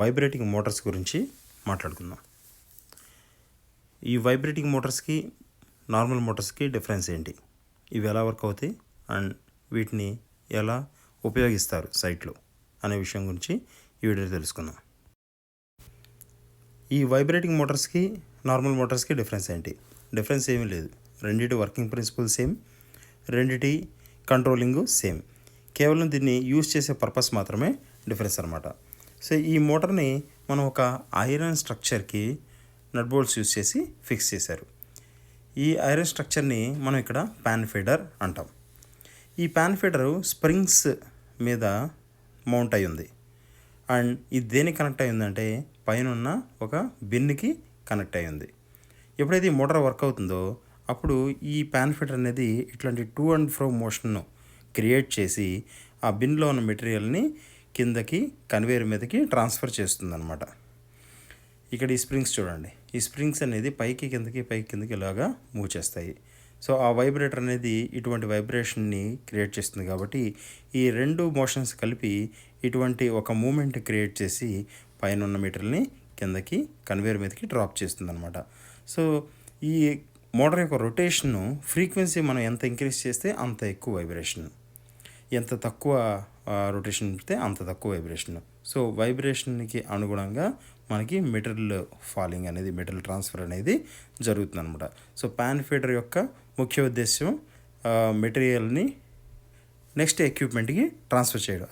Vibrating Motors గురించి మాట్లాడుకుందాం. ఈ వైబ్రేటింగ్ మోటార్స్కి నార్మల్ మోటార్స్కి డిఫరెన్స్ ఏంటి, ఇవి ఎలా వర్క్ అవుతాయి అండ్ వీటిని ఎలా ఉపయోగిస్తారు సైట్లో అనే విషయం గురించి ఈ వీడియోలో తెలుసుకుందాం. ఈ వైబ్రేటింగ్ మోటార్స్కి నార్మల్ మోటార్స్కి డిఫరెన్స్ ఏంటి? డిఫరెన్స్ ఏమీ లేదు. రెండిటి వర్కింగ్ ప్రిన్సిపల్ సేమ్, రెండిటి కంట్రోలింగ్ సేమ్. కేవలం దీన్ని యూజ్ చేసే పర్పస్ మాత్రమే డిఫరెన్స్ అనమాట. సో ఈ మోటార్ని మనం ఒక ఐరన్ స్ట్రక్చర్కి నట్ బోల్ట్స్ యూజ్ చేసి ఫిక్స్ చేశారు. ఈ ఐరన్ స్ట్రక్చర్ని మనం ఇక్కడ ప్యాన్ ఫీడర్ అంటాం. ఈ ప్యాన్ ఫీడరు స్ప్రింగ్స్ మీద మౌంట్ అయి ఉంది అండ్ ఇది దేనికి కనెక్ట్ అయి ఉందంటే పైన ఉన్న ఒక బిన్కి కనెక్ట్ అయి ఉంది. ఎప్పుడైతే ఈ మోటార్ వర్క్ అవుతుందో అప్పుడు ఈ ప్యాన్ ఫీడర్ అనేది ఇట్లాంటి టు అండ్ ఫ్రో మోషన్ను క్రియేట్ చేసి ఆ బిన్లో ఉన్న మెటీరియల్ని కిందకి కన్వేయర్ మీదకి ట్రాన్స్ఫర్ చేస్తుందన్నమాట. ఇక్కడ ఈ స్ప్రింగ్స్ చూడండి, ఈ స్ప్రింగ్స్ అనేది పైకి కిందకి ఇలాగా మూవ్ చేస్తాయి. సో ఆ వైబ్రేటర్ అనేది ఇటువంటి వైబ్రేషన్ని క్రియేట్ చేస్తుంది కాబట్టి ఈ రెండు మోషన్స్ కలిపి ఇటువంటి ఒక మూమెంట్ క్రియేట్ చేసి పైన ఉన్న మెటీరియల్ని కిందకి కన్వేయర్ మీదకి డ్రాప్ చేస్తుంది అనమాట. సో ఈ మోటార్ యొక్క రొటేషన్ను ఫ్రీక్వెన్సీ మనం ఎంత ఇంక్రీజ్ చేస్తే అంత ఎక్కువ వైబ్రేషన్, ఎంత తక్కువ రొటేషన్ పెడితే అంత తక్కువ వైబ్రేషన్. సో వైబ్రేషన్కి అనుగుణంగా మనకి మెటీరియల్ ఫాలింగ్ అనేది, మెటీరియల్ ట్రాన్స్ఫర్ అనేది జరుగుతుంది అనమాట. సో ప్యాన్ ఫీడర్ యొక్క ముఖ్య ఉద్దేశం మెటీరియల్ని నెక్స్ట్ ఎక్విప్మెంట్కి ట్రాన్స్ఫర్ చేయడం.